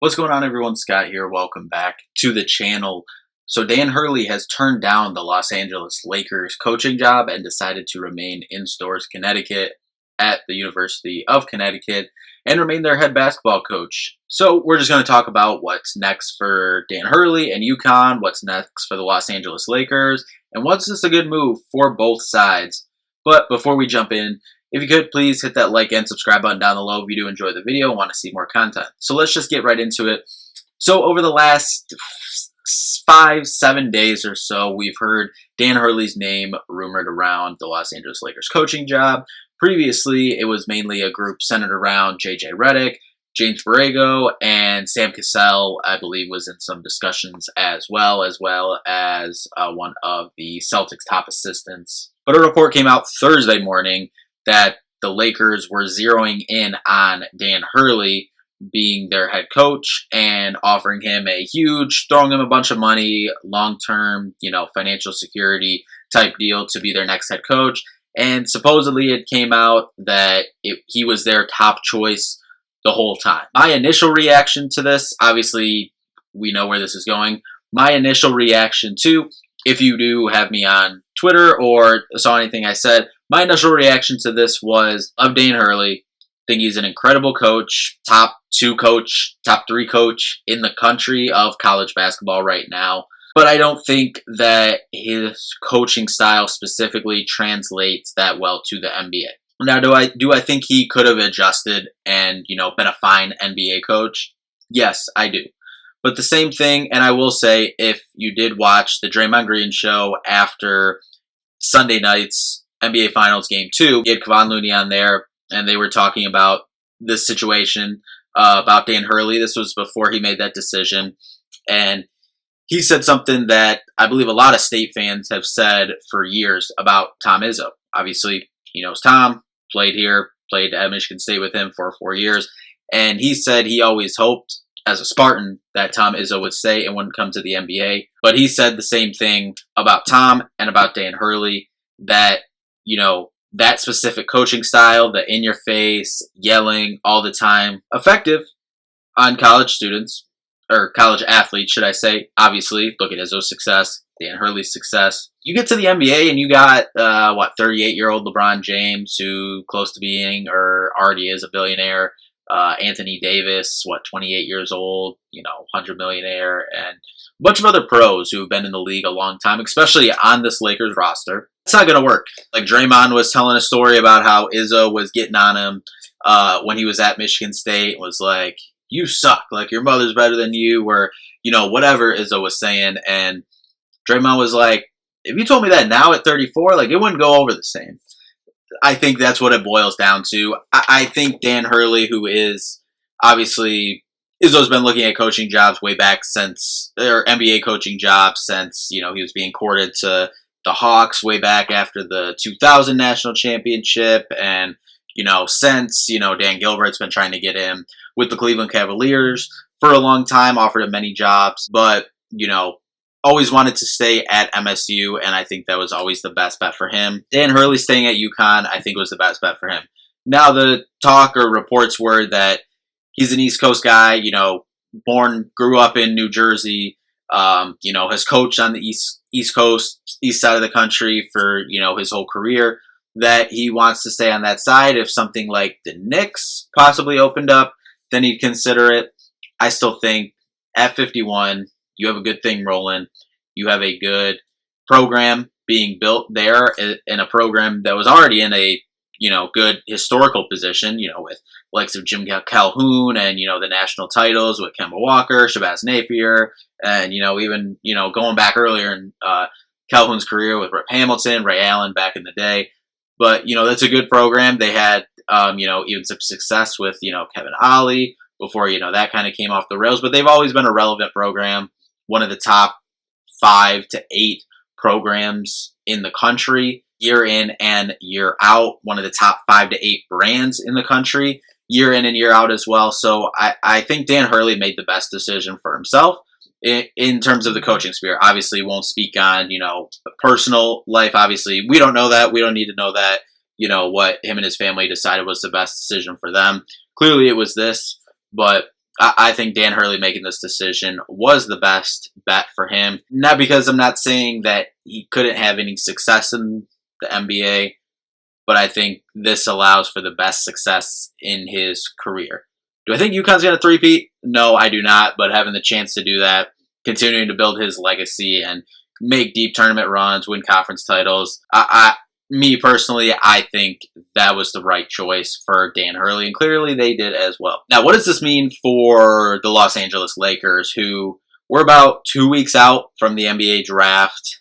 What's going on, everyone? Scott here. Welcome back to the channel. So Dan Hurley has turned down the Los Angeles Lakers coaching job and decided to remain in Storrs, Connecticut at the University of Connecticut and remain their head basketball coach. So we're just going to talk about what's next for Dan Hurley and UConn, what's next for the Los Angeles Lakers, and what's just a good move for both sides. But before we jump in, if you could, please hit that like and subscribe button down below if you do enjoy the video and want to see more content. So let's just get right into it. So over the last 5-7 days or so, we've heard Dan Hurley's name rumored around the Los Angeles Lakers coaching job. Previously, it was mainly a group centered around J.J. Redick, James Borrego, and Sam Cassell, I believe, was in some discussions as well as one of the Celtics' top assistants. But a report came out Thursday morning that the Lakers were zeroing in on Dan Hurley being their head coach and offering him throwing him a bunch of money, long-term, financial security type deal to be their next head coach. And supposedly it came out that he was their top choice the whole time. My initial reaction to this, obviously we know where this is going. My initial reaction to, if you do have me on Twitter or saw anything I said, my initial reaction to this was of Dan Hurley. I think he's an incredible coach, top 2 coach, top 3 coach in the country of college basketball right now. But I don't think that his coaching style specifically translates that well to the NBA. Now, do I think he could have adjusted and, been a fine NBA coach? Yes, I do. But the same thing, and I will say, if you did watch the Draymond Green show after Sunday night's NBA Finals Game 2, he had Kevon Looney on there, and they were talking about this situation, about Dan Hurley. This was before he made that decision, and he said something that I believe a lot of State fans have said for years about Tom Izzo. Obviously, he knows Tom, played at Michigan State with him for 4 years, and he said he always hoped, as a Spartan, that Tom Izzo would stay and wouldn't come to the NBA. But he said the same thing about Tom and about Dan Hurley, that, that specific coaching style, the in-your-face, yelling all the time, effective on college students, or college athletes, should I say. Obviously, look at Izzo's success, Dan Hurley's success. You get to the NBA and you got, 38-year-old LeBron James, who close to being, or already is, a billionaire. Anthony Davis, 28 years old, 100 millionaire, and a bunch of other pros who have been in the league a long time, especially on this Lakers roster. It's not going to work. Like Draymond was telling a story about how Izzo was getting on him when he was at Michigan State, was like, you suck, like your mother's better than you, or, whatever Izzo was saying. And Draymond was like, if you told me that now at 34, like it wouldn't go over the same. I think that's what it boils down to. I think Dan Hurley, who is obviously, Izzo's been looking at coaching jobs way back since, or NBA coaching jobs since, he was being courted to the Hawks way back after the 2000 national championship. And, since, Dan Gilbert's been trying to get him with the Cleveland Cavaliers for a long time, offered him many jobs, but, always wanted to stay at MSU, and I think that was always the best bet for him. Dan Hurley staying at UConn, I think, was the best bet for him. Now, the talk or reports were that he's an East Coast guy, grew up in New Jersey, has coached on the East Coast, east side of the country for, his whole career, that he wants to stay on that side. If something like the Knicks possibly opened up, then he'd consider it. I still think at 51, you have a good thing rolling. You have a good program being built there in a program that was already in a, good historical position, with likes of Jim Calhoun and, the national titles with Kemba Walker, Shabazz Napier, and, even, going back earlier in Calhoun's career with Rip Hamilton, Ray Allen back in the day. But, that's a good program. They had, even some success with, Kevin Ollie before, that kind of came off the rails. But they've always been a relevant program. One of the top 5 to 8 programs in the country, year in and year out. One of the top 5 to 8 brands in the country, year in and year out as well. So I think Dan Hurley made the best decision for himself in terms of the coaching sphere. Obviously, won't speak on, personal life. Obviously, we don't know that. We don't need to know that, what him and his family decided was the best decision for them. Clearly, it was this. But I think Dan Hurley making this decision was the best bet for him. Not because I'm not saying that he couldn't have any success in the NBA, but I think this allows for the best success in his career. Do I think UConn's going to three-peat? No, I do not, but having the chance to do that, continuing to build his legacy and make deep tournament runs, win conference titles, me personally, I think that was the right choice for Dan Hurley, and clearly they did as well. Now, what does this mean for the Los Angeles Lakers, who we're about 2 weeks out from the NBA draft?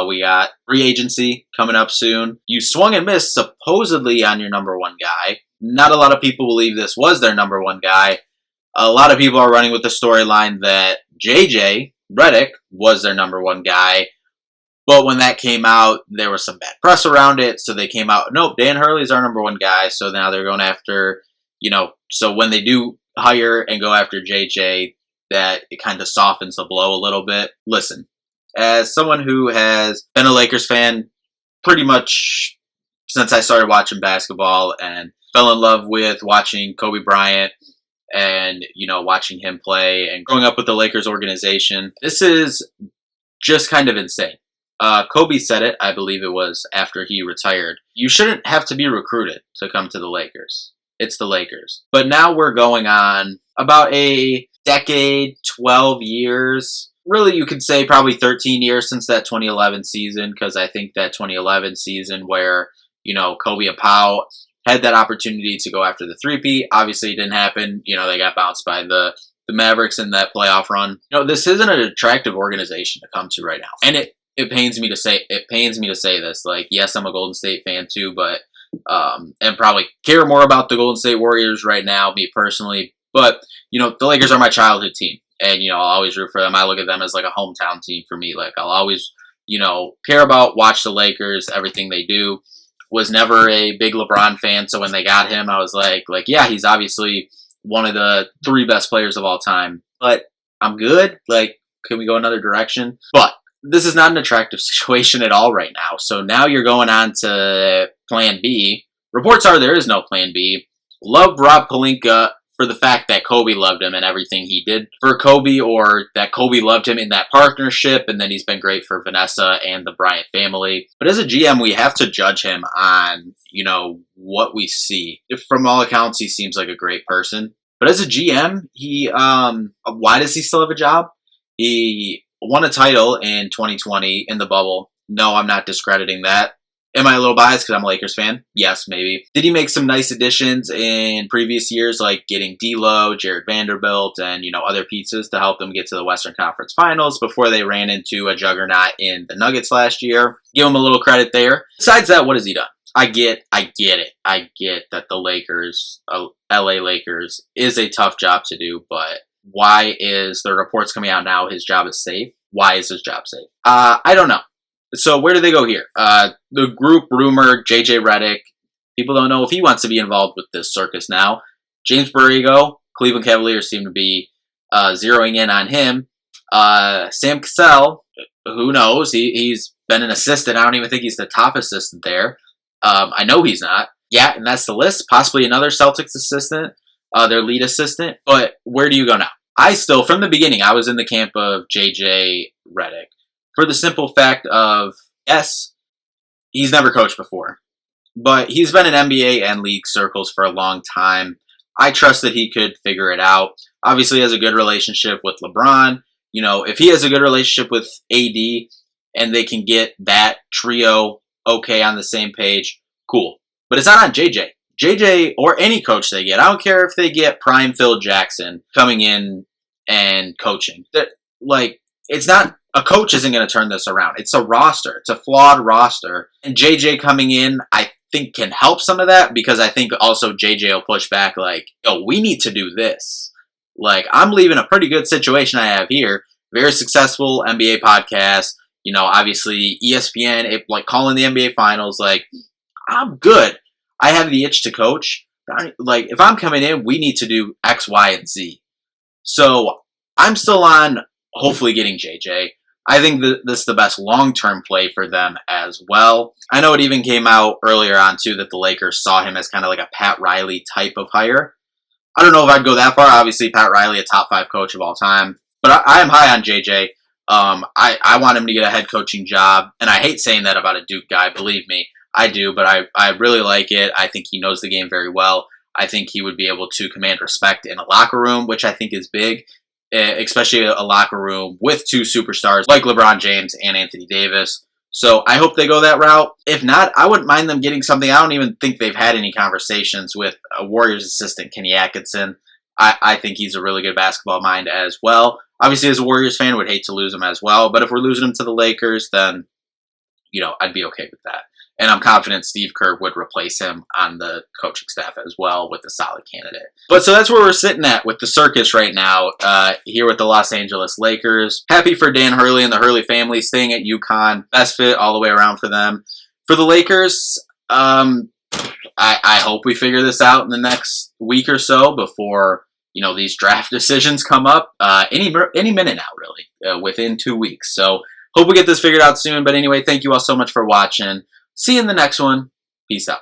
We got free agency coming up soon. You swung and missed supposedly on your number one guy. Not a lot of people believe this was their number one guy. A lot of people are running with the storyline that JJ Redick was their number one guy. But when that came out, there was some bad press around it. So they came out, nope, Dan Hurley's our number one guy. So now they're going after, so when they do hire and go after JJ, that it kind of softens the blow a little bit. Listen, as someone who has been a Lakers fan pretty much since I started watching basketball and fell in love with watching Kobe Bryant and, watching him play and growing up with the Lakers organization, this is just kind of insane. Kobe said it, I believe it was after he retired. You shouldn't have to be recruited to come to the Lakers. It's the Lakers. But now we're going on about a decade, 12 years. Really, you could say probably 13 years since that 2011 season, because I think that 2011 season where, Kobe and Pau had that opportunity to go after the three-peat. Obviously, it didn't happen. They got bounced by the Mavericks in that playoff run. This isn't an attractive organization to come to right now. And it pains me to say this. Like, yes, I'm a Golden State fan too, but and probably care more about the Golden State Warriors right now, me personally. But the Lakers are my childhood team, and I'll always root for them. I look at them as like a hometown team for me. Like, I'll always care about, watch the Lakers, everything they do. Was never a big LeBron fan, so when they got him, I was like, yeah, he's obviously one of the 3 best players of all time. But I'm good. Like, can we go another direction? But this is not an attractive situation at all right now. So now you're going on to plan B. Reports are there is no plan B. Love Rob Pelinka for the fact that Kobe loved him and everything he did for Kobe, or that Kobe loved him in that partnership, and then he's been great for Vanessa and the Bryant family. But as a GM, we have to judge him on, what we see. If from all accounts, he seems like a great person. But as a GM, why does he still have a job? He won a title in 2020 in the bubble. No, I'm not discrediting that. Am I a little biased because I'm a Lakers fan? Yes, maybe. Did he make some nice additions in previous years, like getting D'Lo, Jared Vanderbilt, and, other pieces to help them get to the Western Conference Finals before they ran into a juggernaut in the Nuggets last year? Give him a little credit there. Besides that, what has he done? I get it. I get that the Lakers, LA Lakers, is a tough job to do, but why is the reports coming out now his job is safe? Why is his job safe? I don't know. So where do they go here? The group rumored JJ Redick. People don't know if he wants to be involved with this circus now. James Borrego, Cleveland Cavaliers seem to be zeroing in on him. Sam Cassell, who knows? He's been an assistant. I don't even think he's the top assistant there. I know he's not. Yeah, and that's the list. Possibly another Celtics assistant, their lead assistant. But where do you go now? From the beginning, I was in the camp of JJ Redick. For the simple fact of, yes, he's never coached before. But he's been in NBA and league circles for a long time. I trust that he could figure it out. Obviously, he has a good relationship with LeBron. If he has a good relationship with AD and they can get that trio okay on the same page, cool. But it's not on JJ. JJ, or any coach they get, I don't care if they get prime Phil Jackson coming in and coaching. It's not, a coach isn't going to turn this around. It's a roster. It's a flawed roster. And JJ coming in, I think can help some of that, because I think also JJ will push back we need to do this. I'm leaving a pretty good situation I have here. Very successful NBA podcast. Obviously ESPN, calling the NBA finals. I'm good. I have the itch to coach. If I'm coming in, we need to do X, Y, and Z. So I'm still on hopefully getting JJ. I think this is the best long-term play for them as well. I know it even came out earlier on, too, that the Lakers saw him as kind of like a Pat Riley type of hire. I don't know if I'd go that far. Obviously, Pat Riley, a top 5 coach of all time. But I am high on JJ. I want him to get a head coaching job. And I hate saying that about a Duke guy, believe me. I do, but I really like it. I think he knows the game very well. I think he would be able to command respect in a locker room, which I think is big, especially a locker room with 2 superstars like LeBron James and Anthony Davis. So I hope they go that route. If not, I wouldn't mind them getting something. I don't even think they've had any conversations with a Warriors assistant, Kenny Atkinson. I think he's a really good basketball mind as well. Obviously, as a Warriors fan, would hate to lose him as well. But if we're losing him to the Lakers, then, I'd be okay with that. And I'm confident Steve Kerr would replace him on the coaching staff as well with a solid candidate. But so that's where we're sitting at with the circus right now here with the Los Angeles Lakers. Happy for Dan Hurley and the Hurley family staying at UConn. Best fit all the way around for them. For the Lakers, I hope we figure this out in the next week or so before these draft decisions come up. Any minute now, really, within 2 weeks. So hope we get this figured out soon. But anyway, thank you all so much for watching. See you in the next one. Peace out.